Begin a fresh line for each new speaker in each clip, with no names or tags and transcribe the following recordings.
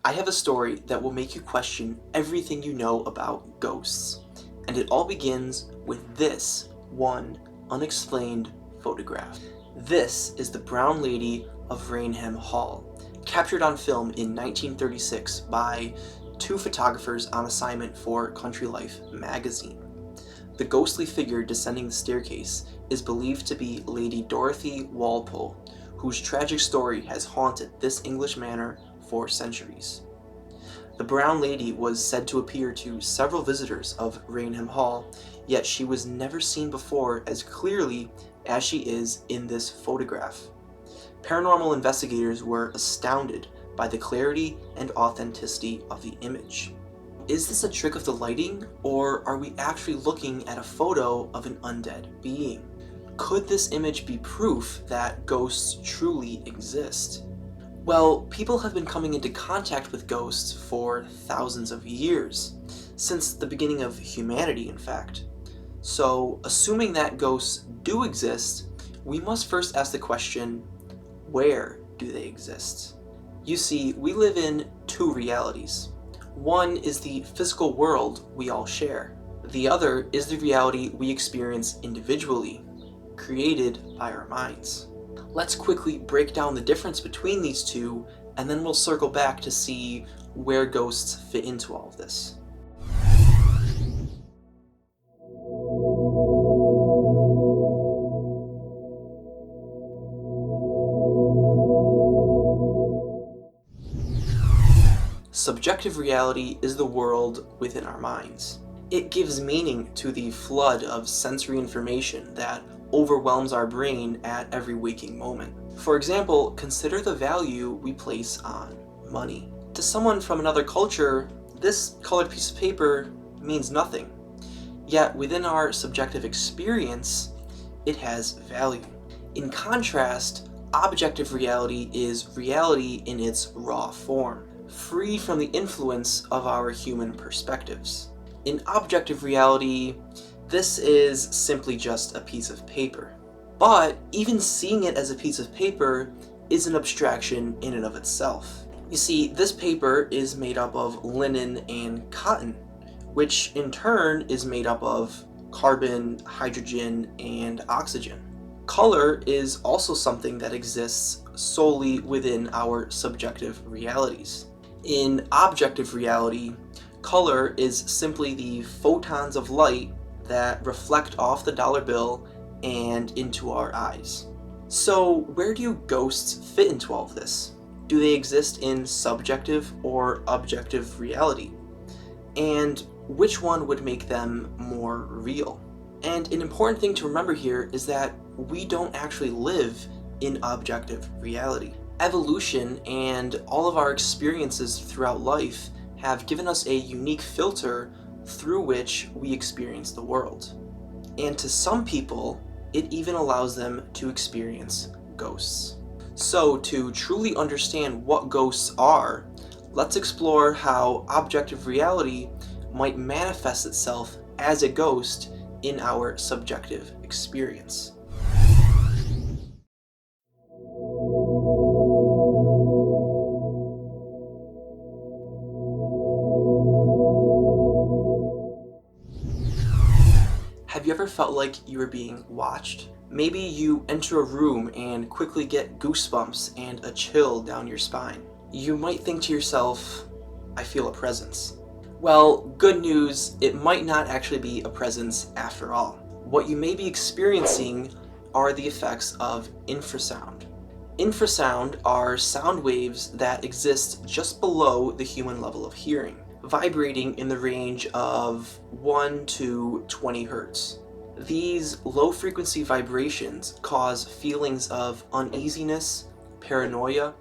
I have a story that will make you question everything you know about ghosts, and it all begins with this one unexplained photograph. This is the Brown Lady of Rainham Hall, captured on film in 1936 by two photographers on assignment for Country Life magazine. The ghostly figure descending the staircase is believed to be Lady Dorothy Walpole, whose tragic story has haunted this English manor for centuries. The Brown Lady was said to appear to several visitors of Rainham Hall, yet she was never seen before as clearly as she is in this photograph. Paranormal investigators were astounded by the clarity and authenticity of the image. Is this a trick of the lighting, or are we actually looking at a photo of an undead being? Could this image be proof that ghosts truly exist? Well, people have been coming into contact with ghosts for thousands of years, since the beginning of humanity, in fact. So, assuming that ghosts do exist, we must first ask the question, where do they exist? You see, we live in two realities. One is the physical world we all share. The other is the reality we experience individually, created by our minds. Let's quickly break down the difference between these two, and then we'll circle back to see where ghosts fit into all of this. Subjective reality is the world within our minds. It gives meaning to the flood of sensory information that overwhelms our brain at every waking moment. For example, consider the value we place on money. To someone from another culture, this colored piece of paper means nothing. Yet within our subjective experience, it has value. In contrast, objective reality is reality in its raw form, free from the influence of our human perspectives. In objective reality, this is simply just a piece of paper. But even seeing it as a piece of paper is an abstraction in and of itself. You see, this paper is made up of linen and cotton, which in turn is made up of carbon, hydrogen, and oxygen. Color is also something that exists solely within our subjective realities. In objective reality, color is simply the photons of light that reflect off the dollar bill and into our eyes. So where do ghosts fit into all of this? Do they exist in subjective or objective reality? And which one would make them more real? And an important thing to remember here is that we don't actually live in objective reality. Evolution and all of our experiences throughout life have given us a unique filter through which we experience the world. And to some people, it even allows them to experience ghosts. So to truly understand what ghosts are, let's explore how objective reality might manifest itself as a ghost in our subjective experience. Have you ever felt like you were being watched? Maybe you enter a room and quickly get goosebumps and a chill down your spine. You might think to yourself, I feel a presence. Well, good news, it might not actually be a presence after all. What you may be experiencing are the effects of infrasound. Infrasound are sound waves that exist just below the human level of hearing, vibrating in the range of 1 to 20 hertz. These low-frequency vibrations cause feelings of uneasiness, paranoia,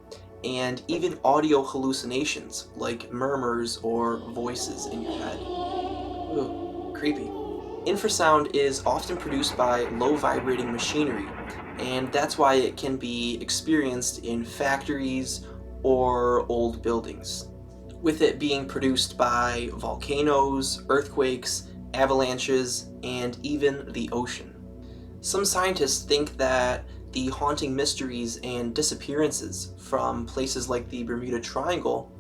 and even audio hallucinations like murmurs or voices in your head. Ooh, creepy. Infrasound is often produced by low-vibrating machinery, and that's why it can be experienced in factories or old buildings, with it being produced by volcanoes, earthquakes, avalanches, and even the ocean. Some scientists think that the haunting mysteries and disappearances from places like the Bermuda Triangle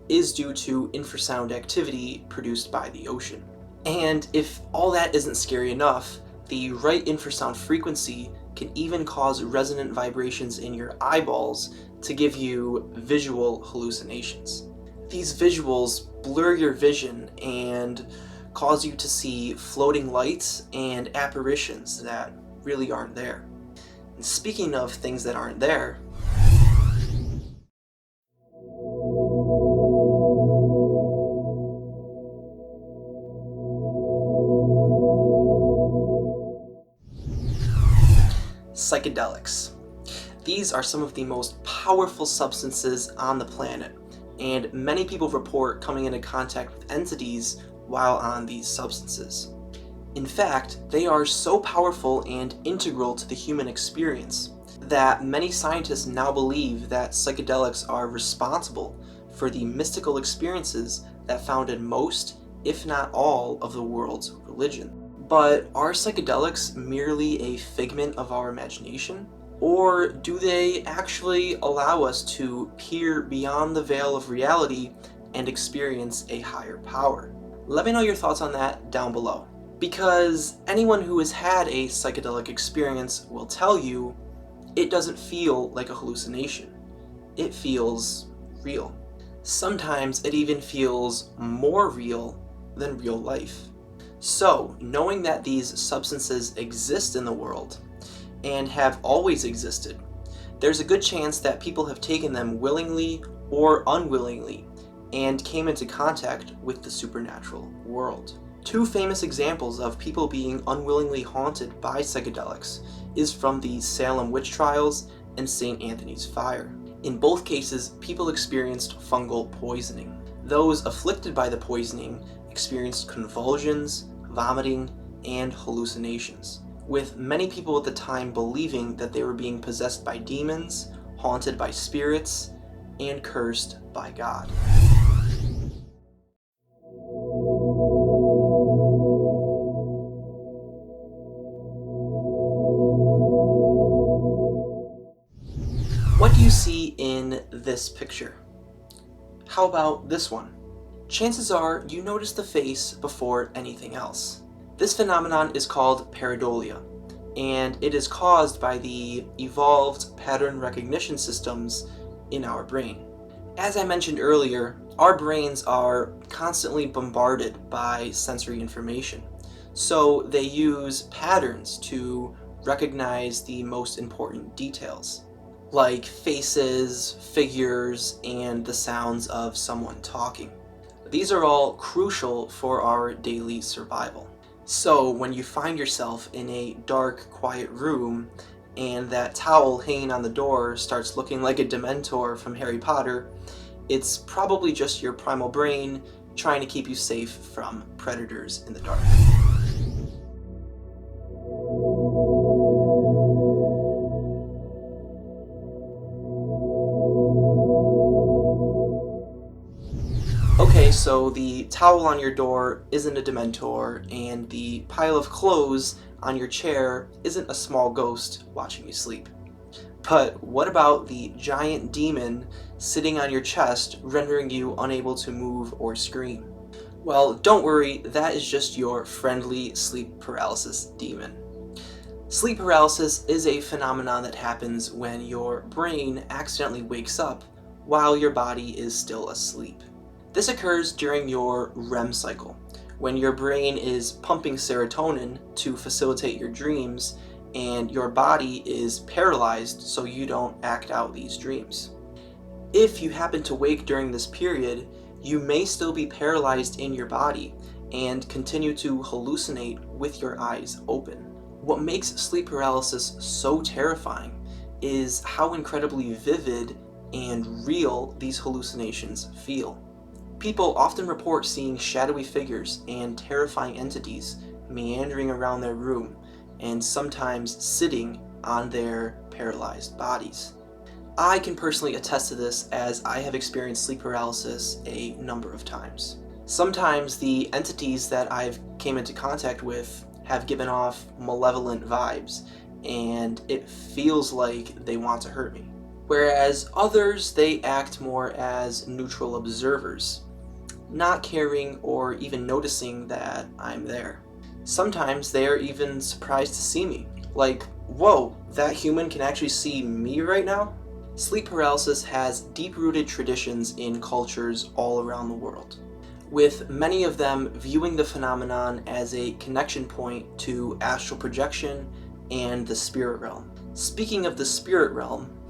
is due to infrasound activity produced by the ocean. And if all that isn't scary enough, the right infrasound frequency can even cause resonant vibrations in your eyeballs to give you visual hallucinations. These visuals blur your vision and cause you to see floating lights and apparitions that really aren't there. And speaking of things that aren't there, psychedelics. These are some of the most powerful substances on the planet, and many people report coming into contact with entities while on these substances. In fact, they are so powerful and integral to the human experience that many scientists now believe that psychedelics are responsible for the mystical experiences that founded most, if not all, of the world's religion. But are psychedelics merely a figment of our imagination? Or do they actually allow us to peer beyond the veil of reality and experience a higher power? Let me know your thoughts on that down below. Because anyone who has had a psychedelic experience will tell you it doesn't feel like a hallucination. It feels real. Sometimes it even feels more real than real life. So, knowing that these substances exist in the world and have always existed, there's a good chance that people have taken them willingly or unwillingly and came into contact with the supernatural world. Two famous examples of people being unwillingly haunted by psychedelics is from the Salem witch trials and St. Anthony's fire. In both cases, people experienced fungal poisoning. Those afflicted by the poisoning experienced convulsions, vomiting, and hallucinations, with many people at the time believing that they were being possessed by demons, haunted by spirits, and cursed by God. What do you see in this picture? How about this one? Chances are you notice the face before anything else. This phenomenon is called pareidolia, and it is caused by the evolved pattern recognition systems in our brain. As I mentioned earlier, our brains are constantly bombarded by sensory information, so they use patterns to recognize the most important details, like faces, figures, and the sounds of someone talking. These are all crucial for our daily survival. So when you find yourself in a dark, quiet room and that towel hanging on the door starts looking like a Dementor from Harry Potter, it's probably just your primal brain trying to keep you safe from predators in the dark. Okay, so the towel on your door isn't a Dementor, and the pile of clothes on your chair isn't a small ghost watching you sleep. But what about the giant demon sitting on your chest, rendering you unable to move or scream? Well, don't worry, that is just your friendly sleep paralysis demon. Sleep paralysis is a phenomenon that happens when your brain accidentally wakes up while your body is still asleep. This occurs during your REM cycle, when your brain is pumping serotonin to facilitate your dreams, and your body is paralyzed so you don't act out these dreams. If you happen to wake during this period, you may still be paralyzed in your body and continue to hallucinate with your eyes open. What makes sleep paralysis so terrifying is how incredibly vivid and real these hallucinations feel. People often report seeing shadowy figures and terrifying entities meandering around their room, and sometimes sitting on their paralyzed bodies. I can personally attest to this, as I have experienced sleep paralysis a number of times. Sometimes the entities that I've came into contact with have given off malevolent vibes, and it feels like they want to hurt me. whereas others, they act more as neutral observers, not caring or even noticing that I'm there. Sometimes they are even surprised to see me, like, whoa, that human can actually see me right now? Sleep paralysis has deep-rooted traditions in cultures all around the world, with many of them viewing the phenomenon as a connection point to astral projection and the spirit realm. Speaking of the spirit realm,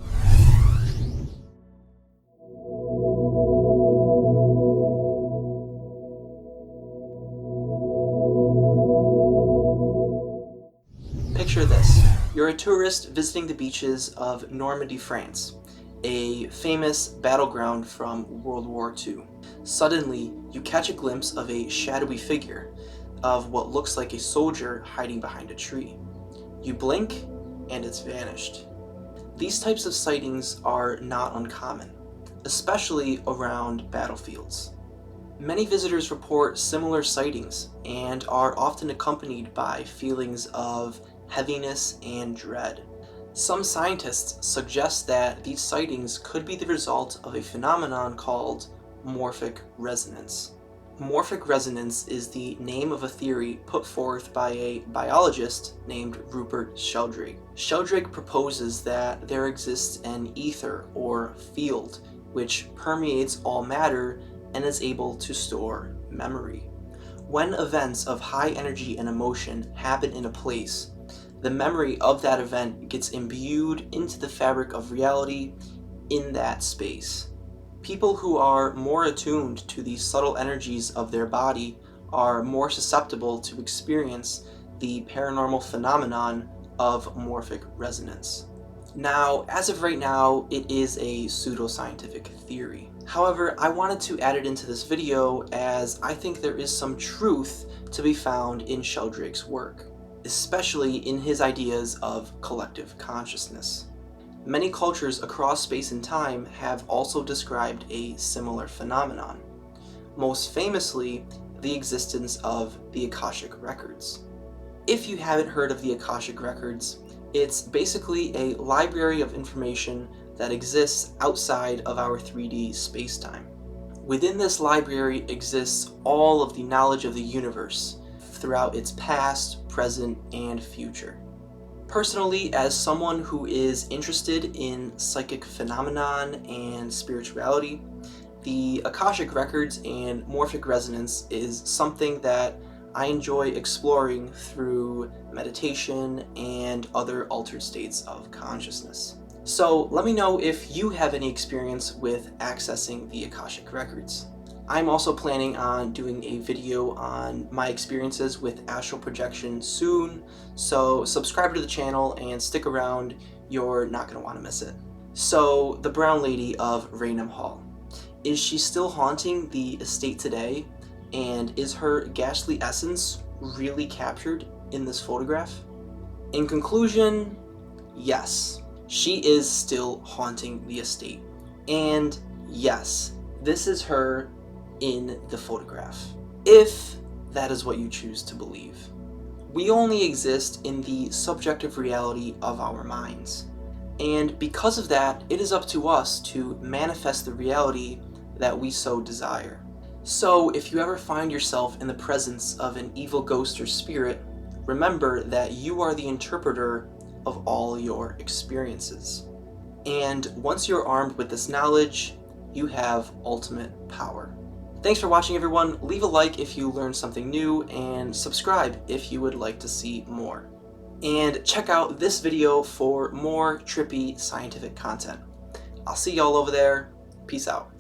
picture this. You're a tourist visiting the beaches of Normandy, France, a famous battleground from World War II. Suddenly, you catch a glimpse of a shadowy figure of what looks like a soldier hiding behind a tree. You blink, and it's vanished. These types of sightings are not uncommon, especially around battlefields. Many visitors report similar sightings and are often accompanied by feelings of heaviness and dread. Some scientists suggest that these sightings could be the result of a phenomenon called Morphic Resonance. Morphic resonance is the name of a theory put forth by a biologist named Rupert Sheldrake. Sheldrake proposes that there exists an ether or field which permeates all matter and is able to store memory. When events of high energy and emotion happen in a place, the memory of that event gets imbued into the fabric of reality in that space. People who are more attuned to the subtle energies of their body are more susceptible to experience the paranormal phenomenon of morphic resonance. Now, as of right now, it is a pseudoscientific theory. However, I wanted to add it into this video as I think there is some truth to be found in Sheldrake's work, especially in his ideas of collective consciousness. Many cultures across space and time have also described a similar phenomenon, most famously the existence of the Akashic Records. If you haven't heard of the Akashic Records, it's basically a library of information that exists outside of our 3D space-time. Within this library exists all of the knowledge of the universe throughout its past, present, and future. Personally, as someone who is interested in psychic phenomenon and spirituality, the Akashic Records and Morphic Resonance is something that I enjoy exploring through meditation and other altered states of consciousness. So let me know if you have any experience with accessing the Akashic Records. I'm also planning on doing a video on my experiences with astral projection soon, so subscribe to the channel and stick around, you're not going to want to miss it. So, the brown lady of Raynham Hall. Is she still haunting the estate today? And is her ghastly essence really captured in this photograph? In conclusion, yes, she is still haunting the estate. And yes, this is her in the photograph, if that is what you choose to believe. We only exist in the subjective reality of our minds, and because of that, it is up to us to manifest the reality that we so desire. So if you ever find yourself in the presence of an evil ghost or spirit, remember that you are the interpreter of all your experiences. And once you're armed with this knowledge, you have ultimate power. Thanks for watching, everyone. Leave a like if you learned something new, and subscribe if you would like to see more. And check out this video for more trippy scientific content. I'll see y'all over there. Peace out.